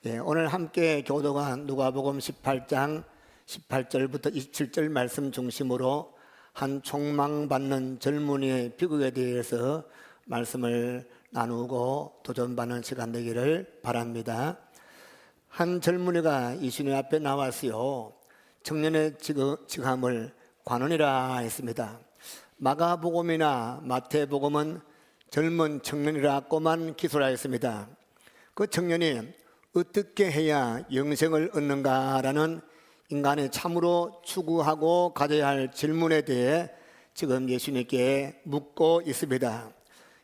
오늘 함께 교도관 누가복음 18장 18절부터 27절 말씀 중심으로 한 촉망받는 젊은이의 비극에 대해서 말씀을 나누고 도전받는 시간 되기를 바랍니다. 한 젊은이가 예수님 앞에 나왔어요. 청년의 직함을 관원이라 했습니다. 마가복음이나 마태복음은 젊은 청년이라고만 기술하였습니다. 그 청년이 어떻게 해야 영생을 얻는가라는 인간이 참으로 추구하고 가져야 할 질문에 대해 지금 예수님께 묻고 있습니다.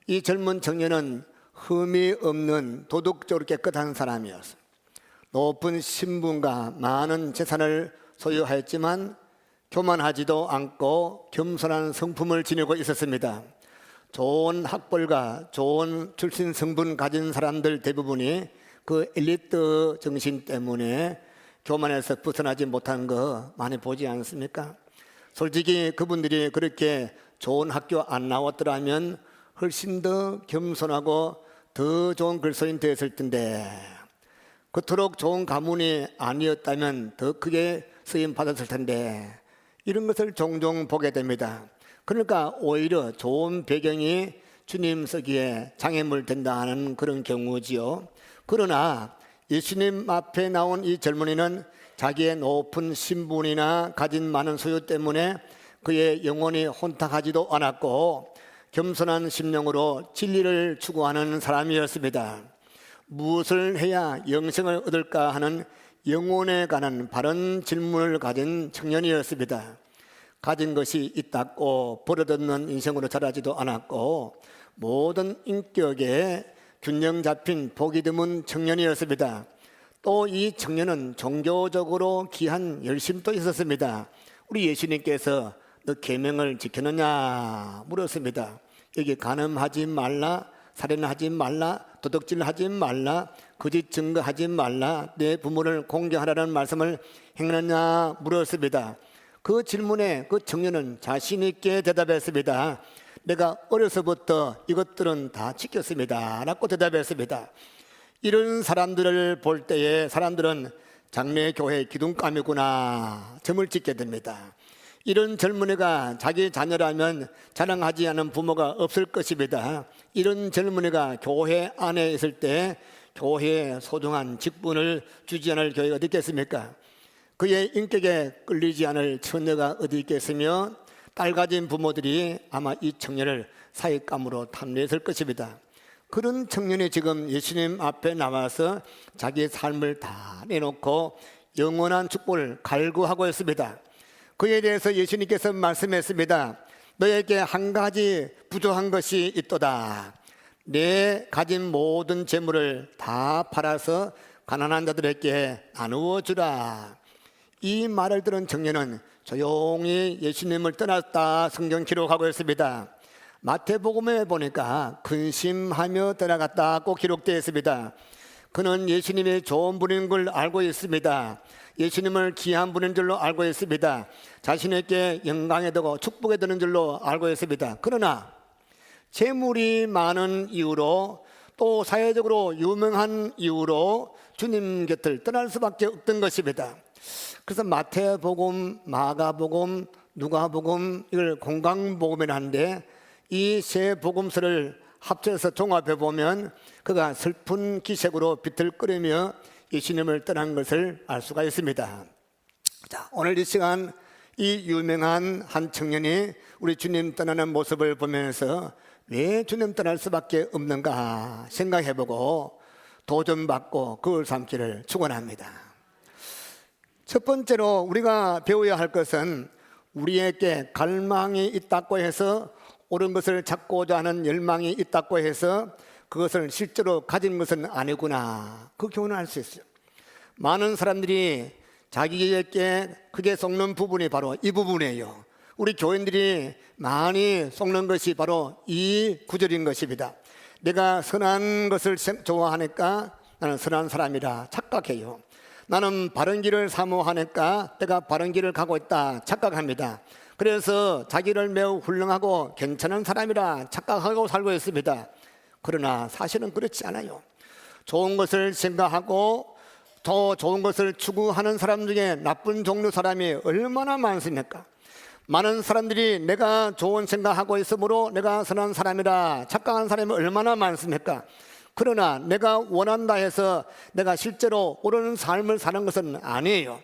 이 젊은 청년은 흠이 없는 도덕적으로 깨끗한 사람이었습니다. 높은 신분과 많은 재산을 소유하였지만 교만하지도 않고 겸손한 성품을 지니고 있었습니다. 좋은 학벌과 좋은 출신 성분 가진 사람들 대부분이 그 엘리트 정신 때문에 교만에서 벗어나지 못하는 거 많이 보지 않습니까? 솔직히 그분들이 그렇게 좋은 학교 안 나왔더라면 훨씬 더 겸손하고 더 좋은 글소인 되었을 텐데, 그토록 좋은 가문이 아니었다면 더 크게 쓰임 받았을 텐데, 이런 것을 종종 보게 됩니다. 그러니까 오히려 좋은 배경이 주님 서기에 장애물 된다는 그런 경우지요. 그러나 예수님 앞에 나온 이 젊은이는 자기의 높은 신분이나 가진 많은 소유 때문에 그의 영혼이 혼탁하지도 않았고 겸손한 심령으로 진리를 추구하는 사람이었습니다. 무엇을 해야 영생을 얻을까 하는 영혼에 관한 바른 질문을 가진 청년이었습니다. 가진 것이 있다고 버릇없는 인생으로 자라지도 않았고 모든 인격에 균형 잡힌 보기 드문 청년이었습니다. 또 이 청년은 종교적으로 귀한 열심도 있었습니다. 우리 예수님께서 너 계명을 지켰느냐 물었습니다. 여기 간음하지 말라, 살인하지 말라, 도둑질하지 말라, 거짓 증거하지 말라, 내 부모를 공경하라는 말씀을 행하느냐 물었습니다. 그 질문에 그 청년은 자신 있게 대답했습니다. 내가 어려서부터 이것들은 다 지켰습니다 라고 대답했습니다. 이런 사람들을 볼 때에 사람들은 장래교회 기둥감이구나 점을 찍게 됩니다. 이런 젊은이가 자기 자녀라면 자랑하지 않은 부모가 없을 것입니다. 이런 젊은이가 교회 안에 있을 때 교회에 소중한 직분을 주지 않을 교회가 어디 있겠습니까? 그의 인격에 끌리지 않을 처녀가 어디 있겠으며 딸 가진 부모들이 아마 이 청년을 사익감으로 탐내했을 것입니다. 그런 청년이 지금 예수님 앞에 나와서 자기의 삶을 다 내놓고 영원한 축복을 갈구하고 있습니다. 그에 대해서 예수님께서 말씀했습니다. 너에게 한 가지 부족한 것이 있도다. 내 가진 모든 재물을 다 팔아서 가난한 자들에게 나누어 주라. 이 말을 들은 청년은 조용히 예수님을 떠났다 성경 기록하고 있습니다. 마태복음에 보니까 근심하며 떠나갔다고 기록되어 있습니다. 그는 예수님이 좋은 분인 걸 알고 있습니다. 예수님을 귀한 분인 줄로 알고 있습니다. 자신에게 영광에 되고 축복에 되는 줄로 알고 있습니다. 그러나 재물이 많은 이유로 또 사회적으로 유명한 이유로 주님 곁을 떠날 수밖에 없던 것입니다. 그래서 마태복음, 마가복음, 누가복음 이걸 공강복음이라 하는데 이 세 복음서를 합쳐서 종합해 보면 그가 슬픈 기색으로 비틀거리며 예수님을 떠난 것을 알 수가 있습니다. 자, 오늘 이 시간 이 유명한 한 청년이 우리 주님 떠나는 모습을 보면서 왜 주님 떠날 수밖에 없는가 생각해 보고 도전받고 그걸 삼기를 축원합니다. 첫 번째로 우리가 배워야 할 것은 우리에게 갈망이 있다고 해서 옳은 것을 찾고자 하는 열망이 있다고 해서 그것을 실제로 가진 것은 아니구나, 그 교훈을 알 수 있어요. 많은 사람들이 자기에게 크게 속는 부분이 바로 이 부분이에요. 우리 교인들이 많이 속는 것이 바로 이 구절인 것입니다. 내가 선한 것을 좋아하니까 나는 선한 사람이라 착각해요. 나는 바른 길을 사모하니까 내가 바른 길을 가고 있다 착각합니다. 그래서 자기를 매우 훌륭하고 괜찮은 사람이라 착각하고 살고 있습니다. 그러나 사실은 그렇지 않아요. 좋은 것을 생각하고 더 좋은 것을 추구하는 사람 중에 나쁜 종류 사람이 얼마나 많습니까? 많은 사람들이 내가 좋은 생각하고 있으므로 내가 선한 사람이라 착각한 사람이 얼마나 많습니까? 그러나 내가 원한다 해서 내가 실제로 옳은 삶을 사는 것은 아니에요.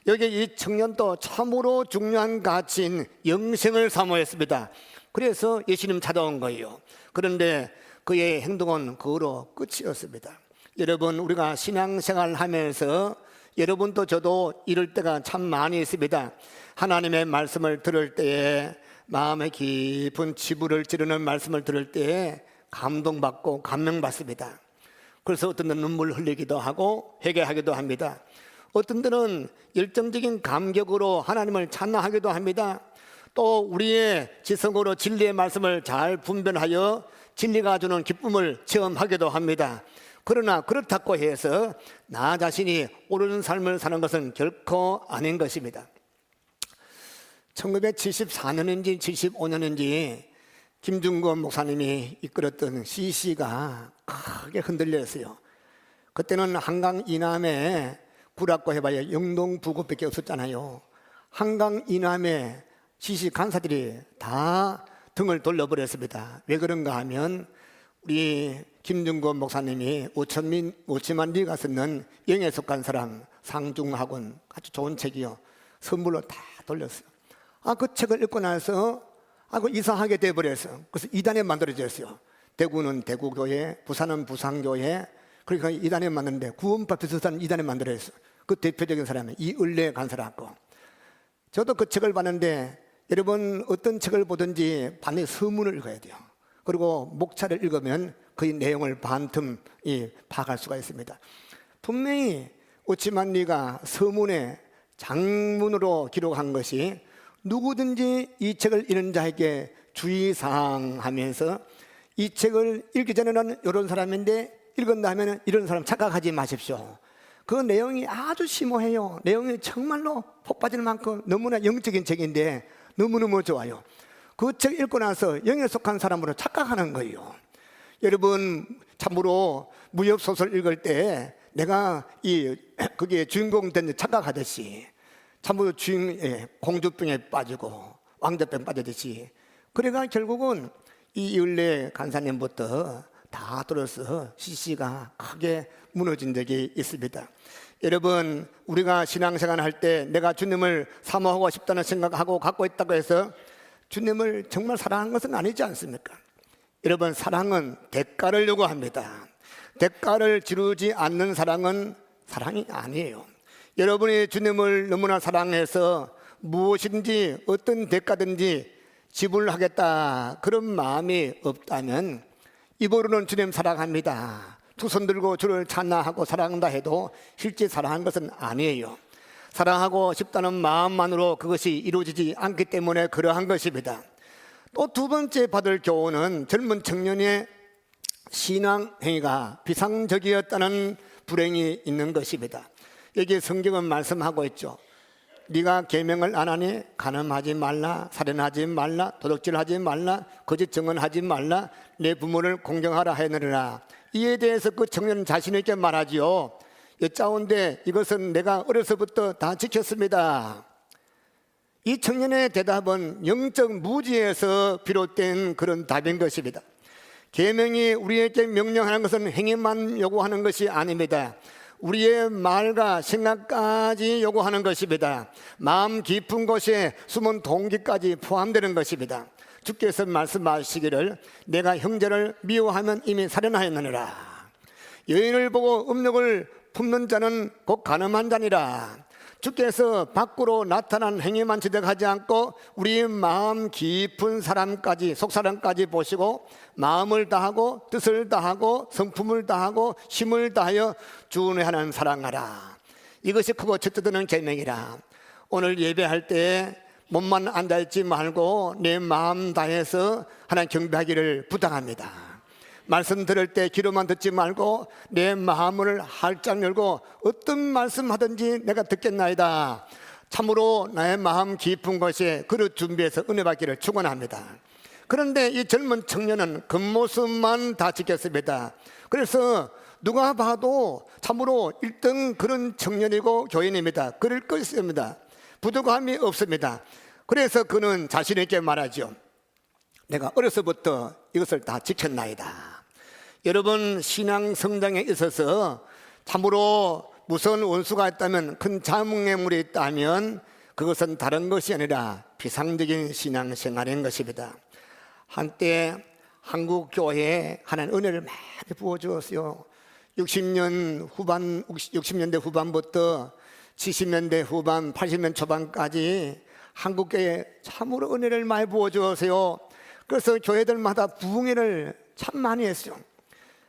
여기 이 청년도 참으로 중요한 가치인 영생을 사모했습니다. 그래서 예수님 찾아온 거예요. 그런데 그의 행동은 그거로 끝이었습니다. 여러분, 우리가 신앙생활 하면서 여러분도 저도 이럴 때가 참 많이 있습니다. 하나님의 말씀을 들을 때에 마음에 깊은 지부를 찌르는 말씀을 들을 때에 감동받고 감명받습니다. 그래서 어떤 때는 눈물 흘리기도 하고 회개하기도 합니다. 어떤 때는 열정적인 감격으로 하나님을 찬양하기도 합니다. 또 우리의 지성으로 진리의 말씀을 잘 분별하여 진리가 주는 기쁨을 체험하기도 합니다. 그러나 그렇다고 해서 나 자신이 옳은 삶을 사는 것은 결코 아닌 것입니다. 1974년인지 75년인지 김중건 목사님이 이끌었던 CC가 크게 흔들렸어요. 그때는 한강 이남에 구라고 해봐야 영동 부구밖에 없었잖아요. 한강 이남에 CC 간사들이 다 등을 돌려버렸습니다. 왜 그런가 하면 우리 김중건 목사님이 오치만 리가 쓰는 영에 속한 사람 상중학원 아주 좋은 책이요. 선물로 다 돌렸어요. 그 책을 읽고 나서 그 이상하게 돼버렸어요. 그래서 이단에 만들어졌어요. 대구는 대구교회, 부산은 부산교회. 그러니까 이단에 만드는데 구원파 비슷한 이단에 만들어졌어요. 그 대표적인 사람이 이을래 간사라고. 저도 그 책을 봤는데 여러분 어떤 책을 보든지 반드시 서문을 읽어야 돼요. 그리고 목차를 읽으면 그 내용을 반틈 파악할 수가 있습니다. 분명히 오치만 리가 서문에 장문으로 기록한 것이 누구든지 이 책을 읽는 자에게 주의사항 하면서 이 책을 읽기 전에는 이런 사람인데 읽은다 하면 이런 사람 착각하지 마십시오. 그 내용이 아주 심오해요. 내용이 정말로 폭 빠질 만큼 너무나 영적인 책인데 너무너무 좋아요. 그 책 읽고 나서 영에 속한 사람으로 착각하는 거예요. 여러분 참으로 무협소설 읽을 때 내가 그게 주인공 된 착각하듯이 참으로 공주병에 빠지고 왕자병 빠지듯이 그래가 결국은 이 을래 간사님부터 다 들어서 CC가 크게 무너진 적이 있습니다. 여러분 우리가 신앙생활 할 때 내가 주님을 사모하고 싶다는 생각하고 갖고 있다고 해서 주님을 정말 사랑하는 것은 아니지 않습니까? 여러분 사랑은 대가를 요구합니다. 대가를 지르지 않는 사랑은 사랑이 아니에요. 여러분이 주님을 너무나 사랑해서 무엇인지 어떤 대가든지 지불하겠다 그런 마음이 없다면 입으로는 주님 사랑합니다. 두 손 들고 주를 찬양하고 사랑한다 해도 실제 사랑한 것은 아니에요. 사랑하고 싶다는 마음만으로 그것이 이루어지지 않기 때문에 그러한 것입니다. 또 두 번째 받을 교훈은 젊은 청년의 신앙 행위가 비상적이었다는 불행이 있는 것입니다. 여기 성경은 말씀하고 있죠. 네가 계명을 안 하니 간음하지 말라, 살인하지 말라, 도둑질하지 말라, 거짓 증언하지 말라, 내 부모를 공경하라 하느니라. 이에 대해서 그 청년 자신 있게 말하지요. 여짜온데 이것은 내가 어려서부터 다 지켰습니다. 이 청년의 대답은 영적 무지에서 비롯된 그런 답인 것입니다. 계명이 우리에게 명령하는 것은 행위만 요구하는 것이 아닙니다. 우리의 말과 생각까지 요구하는 것입니다. 마음 깊은 곳에 숨은 동기까지 포함되는 것입니다. 주께서 말씀하시기를 내가 형제를 미워하면 이미 살인하였느니라. 여인을 보고 음욕을 품는 자는 곧 간음한 자니라. 주께서 밖으로 나타난 행위만 지적하지 않고 우리 마음 깊은 사람까지 속사람까지 보시고 마음을 다하고 뜻을 다하고 성품을 다하고 힘을 다하여 주은혜하는 사랑하라. 이것이 크고 첫째 드는 계명이라. 오늘 예배할 때 몸만 앉아있지 말고 내 마음 다해서 하나님 경배하기를 부탁합니다. 말씀 들을 때 귀로만 듣지 말고 내 마음을 활짝 열고 어떤 말씀 하든지 내가 듣겠나이다. 참으로 나의 마음 깊은 곳에 그릇 준비해서 은혜 받기를 축원합니다. 그런데 이 젊은 청년은 겉모습만 다 지켰습니다. 그래서 누가 봐도 참으로 1등 그런 청년이고 교인입니다. 그럴 것입니다. 부족함이 없습니다. 그래서 그는 자신 있게 말하죠. 내가 어려서부터 이것을 다 지켰나이다. 여러분, 신앙 성장에 있어서 참으로 무서운 원수가 있다면, 큰 장애물이 있다면 그것은 다른 것이 아니라 비상적인 신앙생활인 것입니다. 한때 한국 교회에 하나님 은혜를 많이 부어주었어요. 60년대 후반부터 70년대 후반, 80년 초반까지 한국 교회에 참으로 은혜를 많이 부어주었어요. 그래서 교회들마다 부흥회를 참 많이 했어요.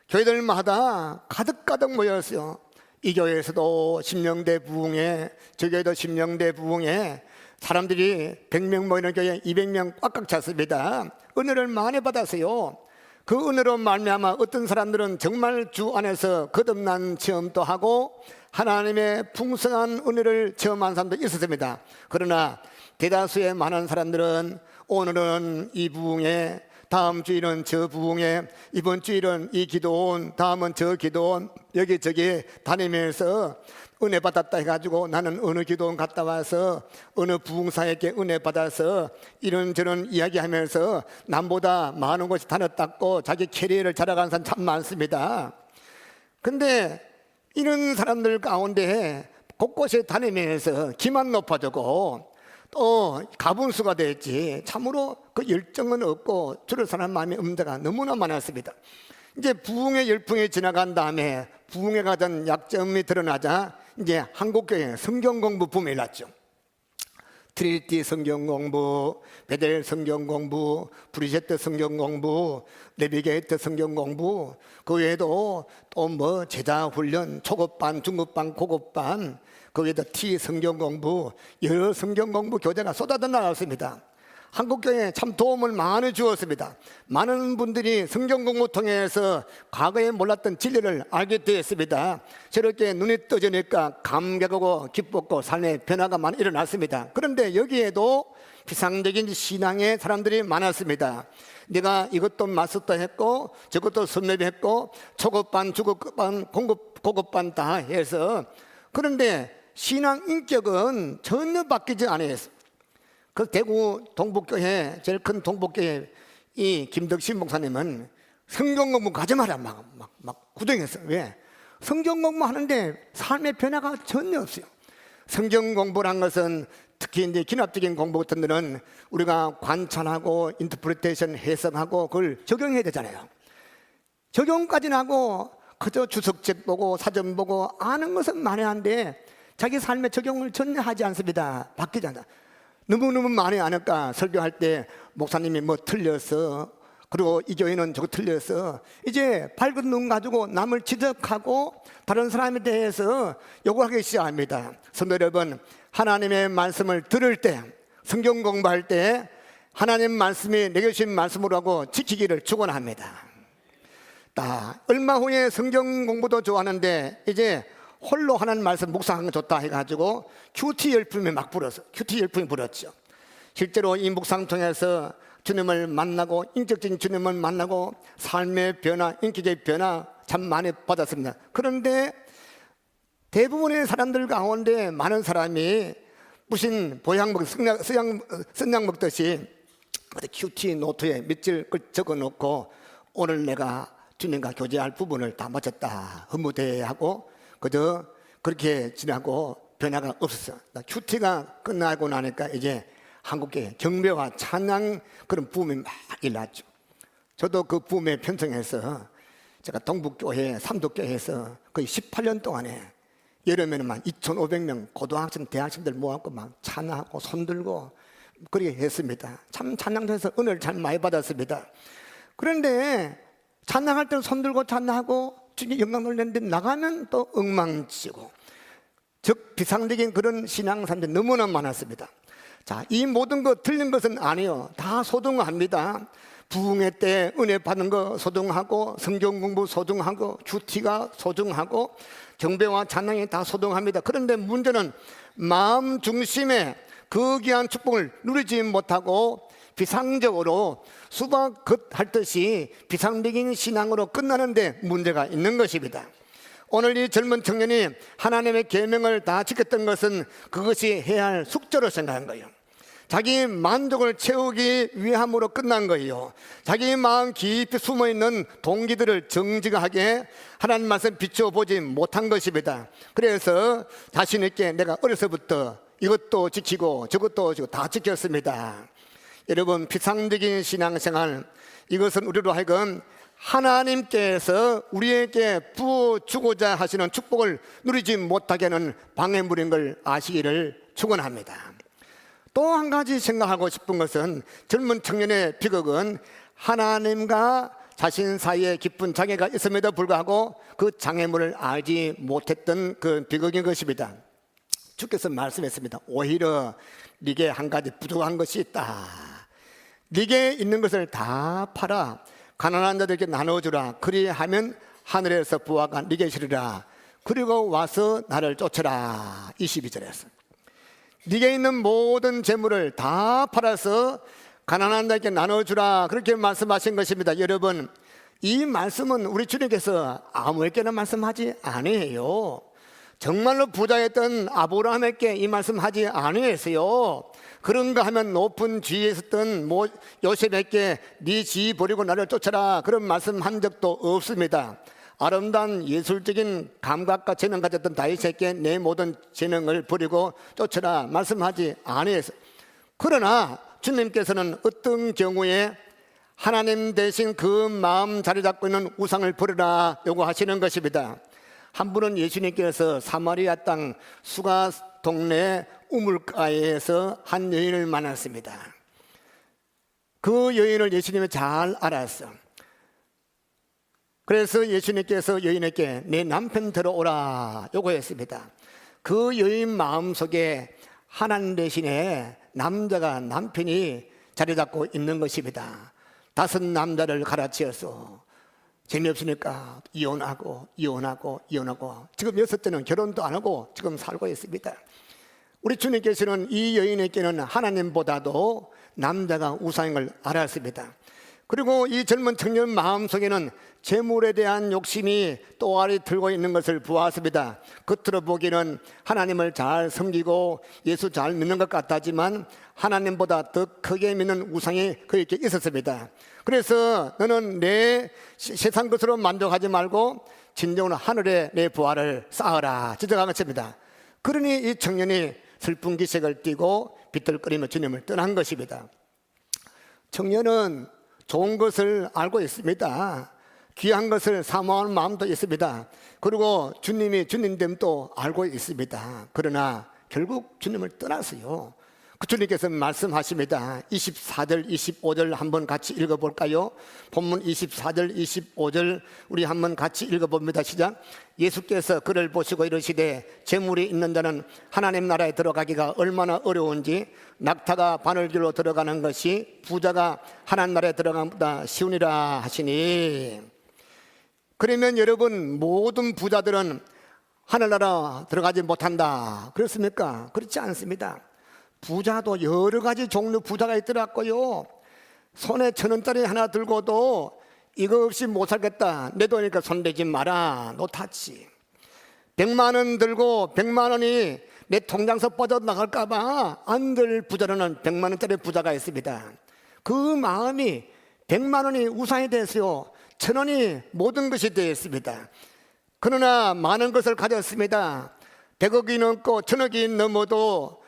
교회들마다 가득가득 모였어요. 이 교회에서도 심령대 부흥회, 저 교회도 심령대 부흥회, 사람들이 100명 모이는 교회 200명 꽉꽉 찼습니다. 은혜를 많이 받았어요. 그 은혜로 말미암아 어떤 사람들은 정말 주 안에서 거듭난 체험도 하고 하나님의 풍성한 은혜를 체험한 사람도 있었습니다. 그러나 대다수의 많은 사람들은 오늘은 이 부흥회, 다음 주일은 저 부흥회, 이번 주일은 이 기도원, 다음은 저 기도원, 여기저기 다니면서 은혜 받았다 해가지고 나는 어느 기도원 갔다 와서 어느 부흥사에게 은혜 받아서 이런저런 이야기하면서 남보다 많은 곳이 다녔다고 자기 캐리어를 자랑하는 사람 참 많습니다. 근데 이런 사람들 가운데 곳곳에 다니면서 기만 높아지고 또 가분수가 됐지 참으로 그 열정은 없고 줄을 서는 마음의 음대가 너무나 많았습니다. 이제 부흥의 열풍이 지나간 다음에 부흥에 가던 약점이 드러나자 이제 한국교회 성경 공부 붐이 났죠. 트리니티 성경 공부, 베델 성경 공부, 브리제트 성경 공부, 내비게이트 성경 공부, 그 외에도 또 뭐 제자 훈련, 초급반, 중급반, 고급반, 그 외에도 T 성경 공부, 여러 성경 공부 교재가 쏟아져 나왔습니다. 한국교회에 참 도움을 많이 주었습니다. 많은 분들이 성경 공부 통해서 과거에 몰랐던 진리를 알게 되었습니다. 저렇게 눈이 떠지니까 감격하고 기뻤고 삶의 변화가 많이 일어났습니다. 그런데 여기에도 비상적인 신앙의 사람들이 많았습니다. 내가 이것도 마스터 했고 저것도 선례했고 초급반, 중급반, 고급반 다 해서, 그런데 신앙 인격은 전혀 바뀌지 않았어요. 그 대구 동북교회, 제일 큰 동북교회 이 김덕신 목사님은 성경 공부 가지 마라 막 구정했어요. 왜? 성경 공부 하는데 삶의 변화가 전혀 없어요. 성경 공부란 것은 특히 이제 기납적인 공부 같은 데는 우리가 관찰하고 인터프리테이션 해석하고 그걸 적용해야 되잖아요. 적용까지는 하고 그저 주석책 보고 사전 보고 아는 것은 많이 한데 자기 삶에 적용을 전혀 하지 않습니다. 바뀌지 않아. 너무너무 많이 아니까 설교할 때 목사님이 뭐 틀렸어, 그리고 이 교회는 저거 틀렸어, 이제 밝은 눈 가지고 남을 지적하고 다른 사람에 대해서 요구하기 시작합니다. 성도 여러분, 하나님의 말씀을 들을 때, 성경 공부할 때 하나님 말씀이 내게 주신 말씀으로 하고 지키기를 축원합니다. 얼마 후에 성경 공부도 좋아하는데 이제 홀로 하나님 말씀 묵상하는 거 좋다 해가지고 큐티 열풍이 막 불었어. 큐티 열풍이 불었죠. 실제로 이 묵상 통해서 주님을 만나고 인격적인 주님을 만나고 삶의 변화, 인격의 변화 참 많이 받았습니다. 그런데 대부분의 사람들 가운데 많은 사람이 무슨 보양 먹, 선약 먹듯이 큐티 노트에 며칠 적어놓고 오늘 내가 주님과 교제할 부분을 다 마쳤다 허무대하고 그저 그렇게 지나고 변화가 없었어요. 큐티가 끝나고 나니까 이제 한국교회 경배와 찬양 그런 붐이 막 일어났죠. 저도 그 붐에 편성해서 제가 동북교회, 삼도교회에서 거의 18년 동안에 여름에는 막 2,500명 고등학생, 대학생들 모아갖고 막 찬양하고 손들고 그렇게 했습니다. 참 찬양도 해서 은혜를 잘 많이 받았습니다. 그런데 찬양할 때는 손들고 찬양하고 주님 영광 돌리는데 나가면 또 엉망지고, 즉 비상적인 그런 신앙사람들이 너무나 많았습니다. 자, 이 모든 거 틀린 것은 아니에요. 다 소등합니다. 부흥회 때 은혜 받는 거 소등하고 성경 공부 소등하고 큐티가 소등하고 경배와 찬양이 다 소등합니다. 그런데 문제는 마음 중심에 그 귀한 축복을 누리지 못하고 비상적으로 수박 겉 핥듯이 비상적인 신앙으로 끝나는데 문제가 있는 것입니다. 오늘 이 젊은 청년이 하나님의 계명을 다 지켰던 것은 그것이 해야 할 숙제로 생각한 거예요. 자기 만족을 채우기 위함으로 끝난 거예요. 자기 마음 깊이 숨어있는 동기들을 정직하게 하나님 말씀 비춰보지 못한 것입니다. 그래서 자신 있게 내가 어려서부터 이것도 지키고 저것도 지키고 다 지켰습니다. 여러분, 피상적인 신앙생활, 이것은 우리로 하여금 하나님께서 우리에게 부어주고자 하시는 축복을 누리지 못하게 하는 방해물인 걸 아시기를 축원합니다. 또 한 가지 생각하고 싶은 것은 젊은 청년의 비극은 하나님과 자신 사이에 깊은 장애가 있음에도 불구하고 그 장애물을 알지 못했던 그 비극인 것입니다. 주께서 말씀했습니다. 오히려 네게 한 가지 부족한 것이 있다. 네게 있는 것을 다 팔아 가난한 자들에게 나눠주라. 그리하면 하늘에서 부하가 네게 이르리라. 그리고 와서 나를 쫓아라. 22절에서 네게 있는 모든 재물을 다 팔아서 가난한 자에게 나눠주라. 그렇게 말씀하신 것입니다. 여러분, 이 말씀은 우리 주님께서 아무에게나 말씀하지 아니에요. 정말로 부자였던 아브라함에게 이 말씀하지 아니했어요. 그런가 하면 높은 지위에 있었던 요셉에게 네 지 버리고 나를 쫓아라. 그런 말씀한 적도 없습니다. 아름다운 예술적인 감각과 재능 가졌던 다윗에게 내 모든 재능을 버리고 쫓아라 말씀하지 아니했어요. 그러나 주님께서는 어떤 경우에 하나님 대신 그 마음 자리 잡고 있는 우상을 버려라 요구하시는 것입니다. 한 분은 예수님께서 사마리아 땅 수가 동네 우물가에서 한 여인을 만났습니다. 그 여인을 예수님이 잘 알았어. 그래서 예수님께서 여인에게 내 남편 들어오라 요구했습니다. 그 여인 마음속에 하나님 대신에 남편이 자리 잡고 있는 것입니다. 5 남자를 갈아치워서 재미없으니까 이혼하고 지금 6대는 결혼도 안 하고 지금 살고 있습니다. 우리 주님께서는 이 여인에게는 하나님보다도 남자가 우상인 걸 알았습니다. 그리고 이 젊은 청년 마음속에는 재물에 대한 욕심이 또아리 들고 있는 것을 보았습니다. 겉으로 보기에는 하나님을 잘 섬기고 예수 잘 믿는 것 같았지만 하나님보다 더 크게 믿는 우상이 그에게 있었습니다. 그래서 너는 내 세상 것으로 만족하지 말고 진정으로 하늘에 내 부활을 쌓아라 지적한 것입니다. 그러니 이 청년이 슬픈 기색을 띠고 비틀거리며 주님을 떠난 것입니다. 청년은 좋은 것을 알고 있습니다. 귀한 것을 사모하는 마음도 있습니다. 그리고 주님이 주님됨도 알고 있습니다. 그러나 결국 주님을 떠났어요. 그 주님께서 말씀하십니다. 24절 25절 한번 같이 읽어볼까요? 본문 24절 25절 우리 한번 같이 읽어봅니다. 시작. 예수께서 그를 보시고 이르시되 재물이 있는 자는 하나님 나라에 들어가기가 얼마나 어려운지 낙타가 바늘길로 들어가는 것이 부자가 하나님 나라에 들어가는 것보다 쉬우니라 하시니. 그러면 여러분, 모든 부자들은 하늘나라 들어가지 못한다 그렇습니까? 그렇지 않습니다. 부자도 여러 가지 종류 부자가 있더라고요. 손에 1,000원짜리 하나 들고도 이거 없이 못 살겠다, 내 돈이니까 손대지 마라, 노타치. 100만 원 들고 100만 원이 내 통장에서 빠져나갈까 봐 안 들 부자로는 100만 원짜리 부자가 있습니다. 그 마음이 100만 원이 우상이 됐어요. 1,000원이 모든 것이 되었습니다. 그러나 많은 것을 가졌습니다. 100억이 넘고 1,000억이 넘어도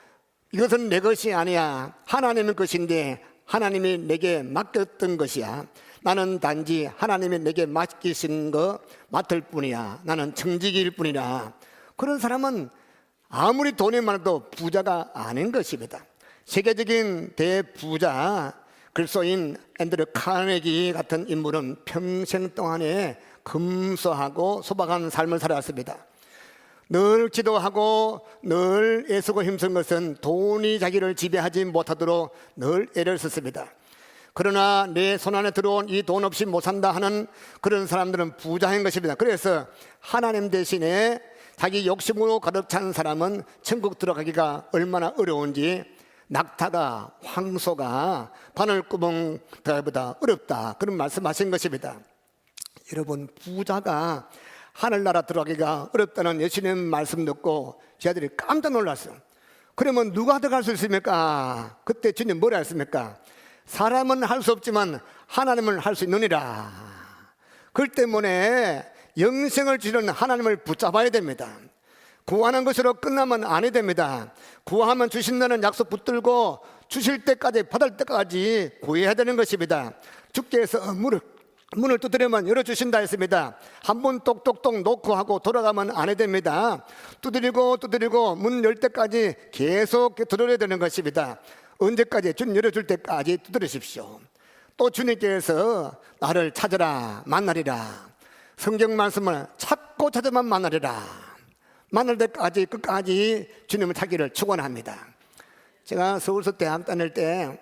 이것은 내 것이 아니야. 하나님의 것인데 하나님이 내게 맡겼던 것이야. 나는 단지 하나님이 내게 맡기신 거 맡을 뿐이야. 나는 청지기일 뿐이라. 그런 사람은 아무리 돈이 많아도 부자가 아닌 것입니다. 세계적인 대부자 글소인 앤드류 카네기 같은 인물은 평생 동안에 검소하고 소박한 삶을 살았습니다. 늘 기도하고 늘 애쓰고 힘쓴 것은 돈이 자기를 지배하지 못하도록 늘 애를 썼습니다. 그러나 내 손 안에 들어온 이 돈 없이 못 산다 하는 그런 사람들은 부자인 것입니다. 그래서 하나님 대신에 자기 욕심으로 가득 찬 사람은 천국 들어가기가 얼마나 어려운지 낙타가 황소가 바늘구멍 들어가기보다 어렵다 그런 말씀하신 것입니다. 여러분, 부자가 하늘나라 들어가기가 어렵다는 예수님 말씀 듣고 제 아들이 깜짝 놀랐어요. 그러면 누가 들어갈 수 있습니까? 그때 주님 뭐라 했습니까? 사람은 할 수 없지만 하나님은 할 수 있느니라. 그 때문에 영생을 주시는 하나님을 붙잡아야 됩니다. 구하는 것으로 끝나면 안 됩니다. 구하면 주신다는 약속 붙들고 주실 때까지, 받을 때까지 구해야 되는 것입니다. 주께서 문을 두드리면 열어주신다 했습니다. 한 번 똑똑똑 놓고 하고 돌아가면 안 됩니다. 두드리고 문 열 때까지 계속 두드려야 되는 것입니다. 언제까지? 주님 열어줄 때까지 두드리십시오. 또 주님께서 나를 찾으라 만나리라. 성경 말씀을 찾고 찾으면 만나리라. 만날 때까지 끝까지 주님을 찾기를 축원합니다. 제가 서울서 대학 다닐 때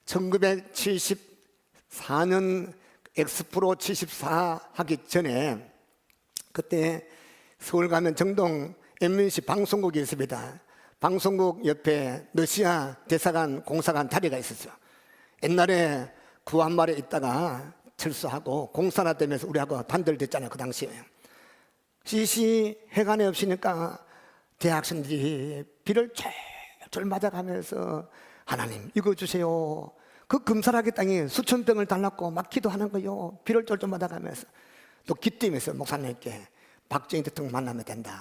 1974년 엑스프로 74 하기 전에 그때 서울 가면 정동 MBC 방송국이 있습니다. 방송국 옆에 러시아 대사관 공사관 자리가 있었죠. 옛날에 구한말에 있다가 철수하고 공사나 되면서 우리하고 단절됐잖아요. 그 당시에 시시해관이 없으니까 대학생들이 비를 철철 맞아가면서 하나님 이거 주세요. 그 금사라기 땅에 수천 병을 달랐고 막 기도하는 거요. 비를 쫄쫄 맞아가면서 또 기도하면서 목사님께 박정희 대통령 만나면 된다.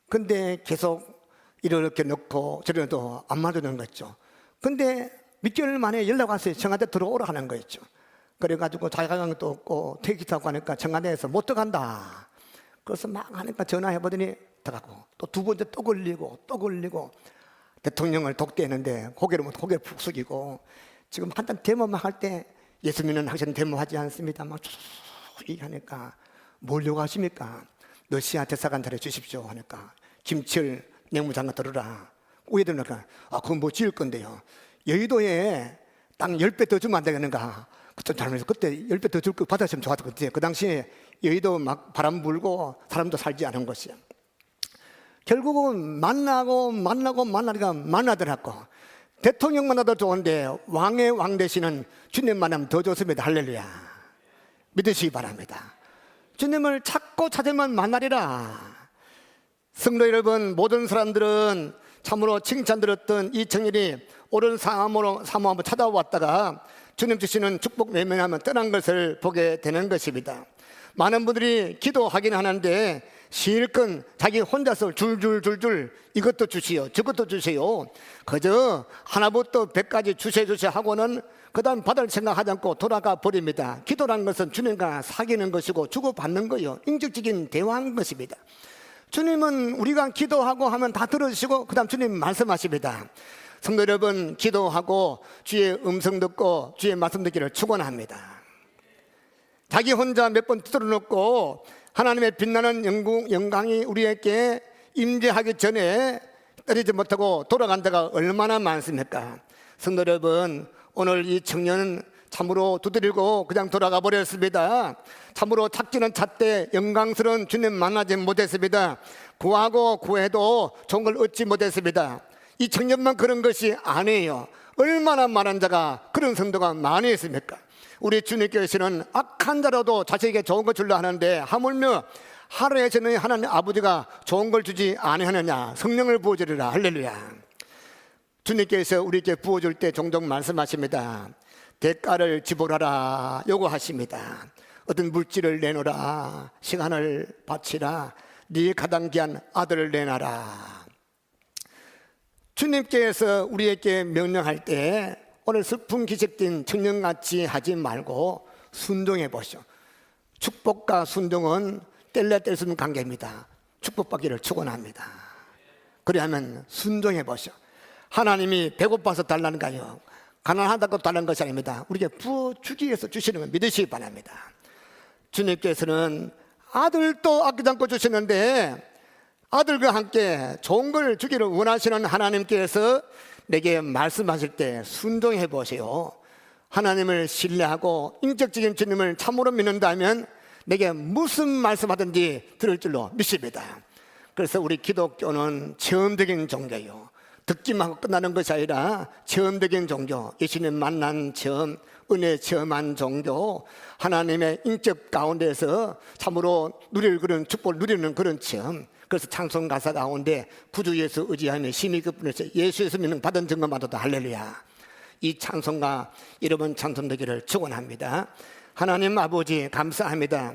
근데 계속 이렇게 넣고 저래도 안 맞는 거죠. 근데 몇 개월 만에 연락 왔어요. 청와대 들어오라 하는 거였죠. 그래가지고 자가강도 없고 택시 타고 하니까 청와대에서 못 들어간다. 그래서 막 하니까 전화해보더니 들어가고 또 두 번째 또 걸리고 대통령을 돕게 했는데 고개를 푹 숙이고 지금 한단 데모만 할 때 예수 믿는 학생 데모하지 않습니다. 막 얘기하니까 뭘 요구하십니까? 러시아 대사관 자리 주십시오 하니까 김철 내무장관 들어라. 우회들으니까 그건 뭐 지을 건데요. 여의도에 땅 10배 더 주면 안 되겠는가? 좀 잘못해서 그때 10배 더 줄 거 받았으면 좋았을 것 같아요. 그 당시에 여의도 막 바람 불고 사람도 살지 않은 것이요. 결국은 만나니까 만나더라고. 대통령 만나도 좋은데 왕의 왕 되시는 주님 만나면 더 좋습니다. 할렐루야. 믿으시기 바랍니다. 주님을 찾고 찾으면 만나리라. 성도 여러분, 모든 사람들은 참으로 칭찬 들었던 이 청년이 옳은 사모로 한번 찾아왔다가 주님 주시는 축복 외면하면 떠난 것을 보게 되는 것입니다. 많은 분들이 기도하긴 하는데 실컷 자기 혼자서 줄줄줄줄 이것도 주시오 저것도 주세요. 그저 하나부터 100까지 주세 하고는 그 다음 받을 생각하지 않고 돌아가 버립니다. 기도라는 것은 주님과 사귀는 것이고 주고받는 거요, 인격적인 대화하는 것입니다. 주님은 우리가 기도하고 하면 다 들어주시고 그 다음 주님 말씀하십니다. 성도 여러분, 기도하고 주의 음성 듣고 주의 말씀 듣기를 축원합니다. 자기 혼자 몇 번 두드려 놓고 하나님의 빛나는 영광이 우리에게 임재하기 전에 떨어지지 못하고 돌아간 데가 얼마나 많습니까? 성도 여러분, 오늘 이 청년은 참으로 두드리고 그냥 돌아가 버렸습니다. 참으로 찾기는 찾되 영광스러운 주님 만나지 못했습니다. 구하고 구해도 좋은 걸 얻지 못했습니다. 이 청년만 그런 것이 아니에요. 얼마나 많은 자가, 그런 성도가 많이 있습니까? 우리 주님께서는 악한 자라도 자식에게 좋은 걸 주려 하는데 하물며 하루에 저는 하나님 아버지가 좋은 걸 주지 아니하느냐? 성령을 부어주리라. 할렐루야. 주님께서 우리에게 부어줄 때 종종 말씀하십니다. 대가를 지불하라 요구하십니다. 어떤 물질을 내놓으라, 시간을 바치라, 네 가장 귀한 아들을 내놔라. 주님께서 우리에게 명령할 때 오늘 슬픈 기색된 청년같이 하지 말고 순종해 보시오. 축복과 순종은 뗄래야 뗄 수 없는 관계입니다. 축복받기를 축원합니다. 그리하면 순종해 보시오. 하나님이 배고파서 달라는가요? 가난하다고 달라는 것이 아닙니다. 우리에게 부어주기 위해서 주시는 걸 믿으시기 바랍니다. 주님께서는 아들도 아끼지 않고 주시는데 아들과 함께 좋은 걸 주기를 원하시는 하나님께서 내게 말씀하실 때 순종해 보세요. 하나님을 신뢰하고 인격적인 주님을 참으로 믿는다면 내게 무슨 말씀하든지 들을 줄로 믿습니다. 그래서 우리 기독교는 체험적인 종교예요. 듣기만 하고 끝나는 것이 아니라 체험적인 종교, 예수님 만난 체험, 은혜 체험한 종교, 하나님의 인격 가운데서 참으로 누릴 그런 축복을 누리는 그런 체험. 그래서 찬송 가사 가운데 구주 예수 의지하며 심히 급분해서 예수 예수 믿는 받은 증거만도 할렐루야. 이 찬송가 여러분 찬송되기를 축원합니다. 하나님 아버지 감사합니다.